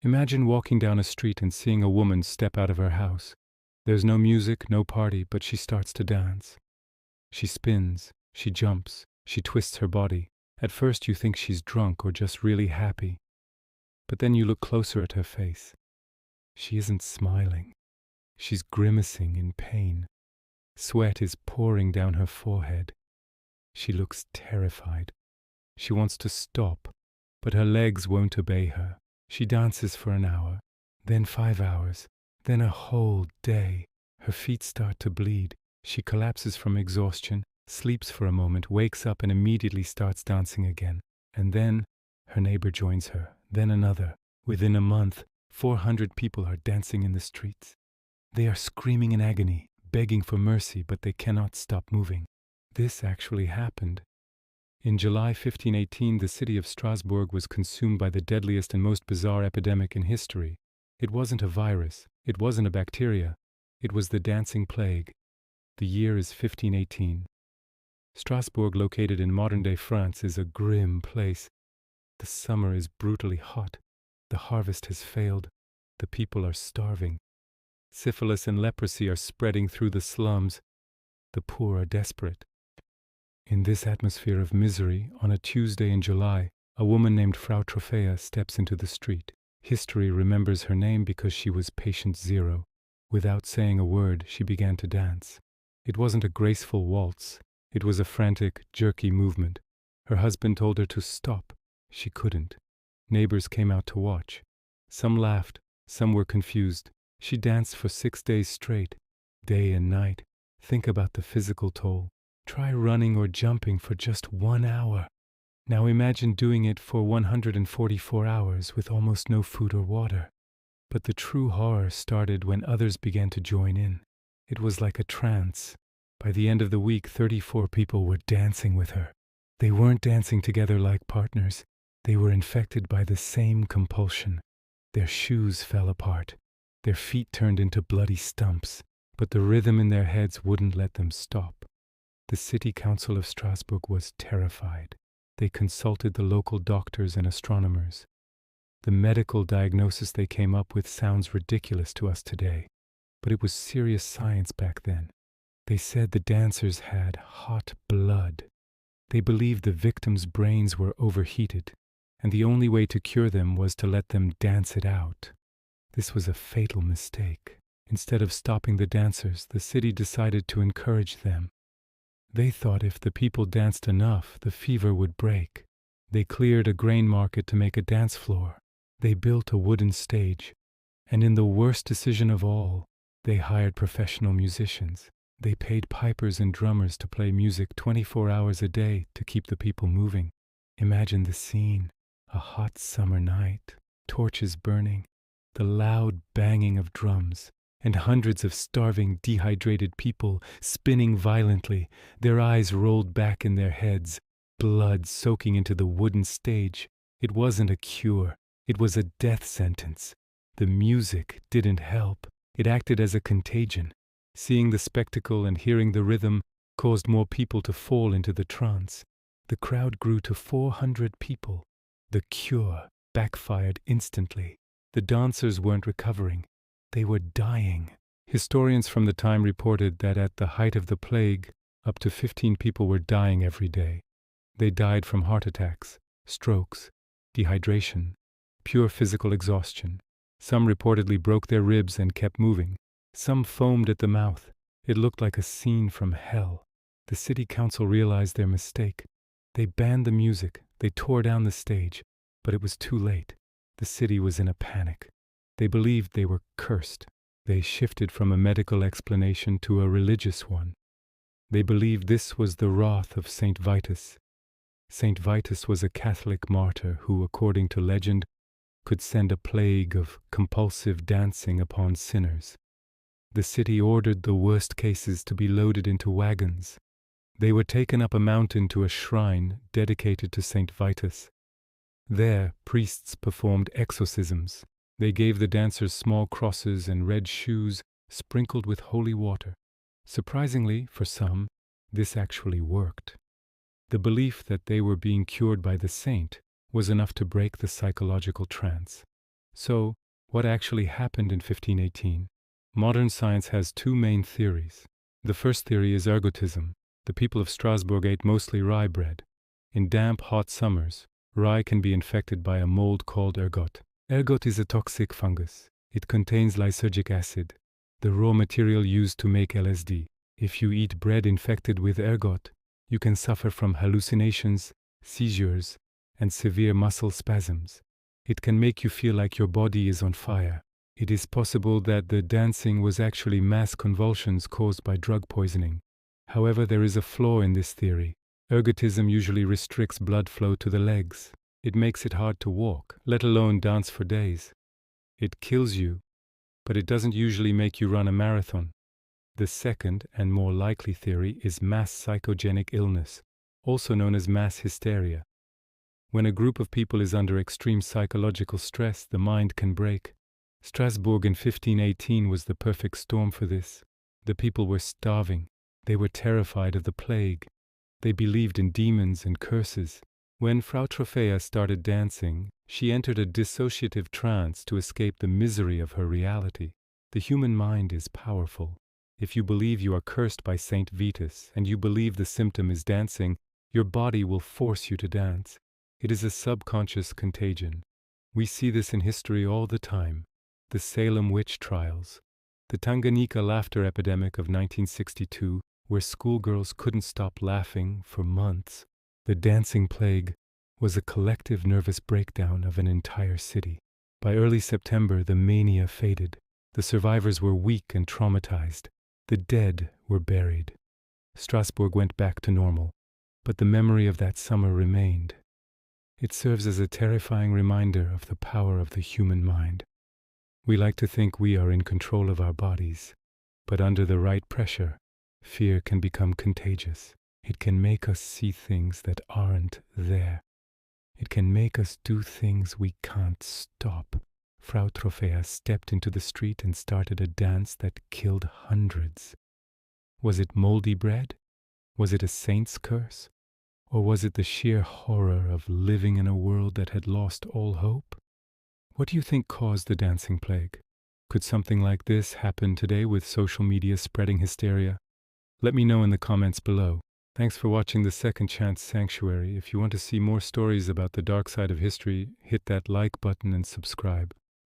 Imagine walking down a street and seeing a woman step out of her house. There's no music, no party, but she starts to dance. She spins, she jumps, she twists her body. At first you think she's drunk or just really happy. But then you look closer at her face. She isn't smiling. She's grimacing in pain. Sweat is pouring down her forehead. She looks terrified. She wants to stop, but her legs won't obey her. She dances for an hour, then 5 hours, then a whole day. Her feet start to bleed. She collapses from exhaustion, sleeps for a moment, wakes up and immediately starts dancing again. And then her neighbor joins her, then another. Within a month, 400 people are dancing in the streets. They are screaming in agony, begging for mercy, but they cannot stop moving. This actually happened. In July 1518, the city of Strasbourg was consumed by the deadliest and most bizarre epidemic in history. It wasn't a virus. It wasn't a bacteria. It was the Dancing Plague. The year is 1518. Strasbourg, located in modern-day France, is a grim place. The summer is brutally hot. The harvest has failed. The people are starving. Syphilis and leprosy are spreading through the slums. The poor are desperate. In this atmosphere of misery, on a Tuesday in July, a woman named Frau Troffea steps into the street. History remembers her name because she was patient zero. Without saying a word, she began to dance. It wasn't a graceful waltz. It was a frantic, jerky movement. Her husband told her to stop. She couldn't. Neighbors came out to watch. Some laughed, some were confused. She danced for 6 days straight, day and night. Think about the physical toll. Try running or jumping for just 1 hour. Now imagine doing it for 144 hours with almost no food or water. But the true horror started when others began to join in. It was like a trance. By the end of the week, 34 people were dancing with her. They weren't dancing together like partners. They were infected by the same compulsion. Their shoes fell apart. Their feet turned into bloody stumps. But the rhythm in their heads wouldn't let them stop. The city council of Strasbourg was terrified. They consulted the local doctors and astronomers. The medical diagnosis they came up with sounds ridiculous to us today, but it was serious science back then. They said the dancers had hot blood. They believed the victims' brains were overheated, and the only way to cure them was to let them dance it out. This was a fatal mistake. Instead of stopping the dancers, the city decided to encourage them. They thought if the people danced enough, the fever would break. They cleared a grain market to make a dance floor. They built a wooden stage. And in the worst decision of all, they hired professional musicians. They paid pipers and drummers to play music 24 hours a day to keep the people moving. Imagine the scene. A hot summer night, torches burning, the loud banging of drums, and hundreds of starving, dehydrated people spinning violently, their eyes rolled back in their heads, blood soaking into the wooden stage. It wasn't a cure. It was a death sentence. The music didn't help. It acted as a contagion. Seeing the spectacle and hearing the rhythm caused more people to fall into the trance. The crowd grew to 400 people. The cure backfired instantly. The dancers weren't recovering. They were dying. Historians from the time reported that at the height of the plague, up to 15 people were dying every day. They died from heart attacks, strokes, dehydration, pure physical exhaustion. Some reportedly broke their ribs and kept moving. Some foamed at the mouth. It looked like a scene from hell. The city council realized their mistake. They banned the music. They tore down the stage. But it was too late. The city was in a panic. They believed they were cursed. They shifted from a medical explanation to a religious one. They believed this was the wrath of Saint Vitus. Saint Vitus was a Catholic martyr who, according to legend, could send a plague of compulsive dancing upon sinners. The city ordered the worst cases to be loaded into wagons. They were taken up a mountain to a shrine dedicated to Saint Vitus. There, priests performed exorcisms. They gave the dancers small crosses and red shoes sprinkled with holy water. Surprisingly, for some, this actually worked. The belief that they were being cured by the saint was enough to break the psychological trance. So, what actually happened in 1518? Modern science has two main theories. The first theory is ergotism. The people of Strasbourg ate mostly rye bread. In damp, hot summers, rye can be infected by a mold called ergot. Ergot is a toxic fungus. It contains lysergic acid, the raw material used to make LSD. If you eat bread infected with ergot, you can suffer from hallucinations, seizures, and severe muscle spasms. It can make you feel like your body is on fire. It is possible that the dancing was actually mass convulsions caused by drug poisoning. However, there is a flaw in this theory. Ergotism usually restricts blood flow to the legs. It makes it hard to walk, let alone dance for days. It kills you, but it doesn't usually make you run a marathon. The second and more likely theory is mass psychogenic illness, also known as mass hysteria. When a group of people is under extreme psychological stress, the mind can break. Strasbourg in 1518 was the perfect storm for this. The people were starving. They were terrified of the plague. They believed in demons and curses. When Frau Troffea started dancing, she entered a dissociative trance to escape the misery of her reality. The human mind is powerful. If you believe you are cursed by Saint Vitus and you believe the symptom is dancing, your body will force you to dance. It is a subconscious contagion. We see this in history all the time. The Salem witch trials, the Tanganyika laughter epidemic of 1962, where schoolgirls couldn't stop laughing for months. The Dancing Plague was a collective nervous breakdown of an entire city. By early September, the mania faded. The survivors were weak and traumatized. The dead were buried. Strasbourg went back to normal, but the memory of that summer remained. It serves as a terrifying reminder of the power of the human mind. We like to think we are in control of our bodies, but under the right pressure, fear can become contagious. It can make us see things that aren't there. It can make us do things we can't stop. Frau Troffea stepped into the street and started a dance that killed hundreds. Was it moldy bread? Was it a saint's curse? Or was it the sheer horror of living in a world that had lost all hope? What do you think caused the dancing plague? Could something like this happen today with social media spreading hysteria? Let me know in the comments below. Thanks for watching the Second Chance Sanctuary. If you want to see more stories about the dark side of history, hit that like button and subscribe.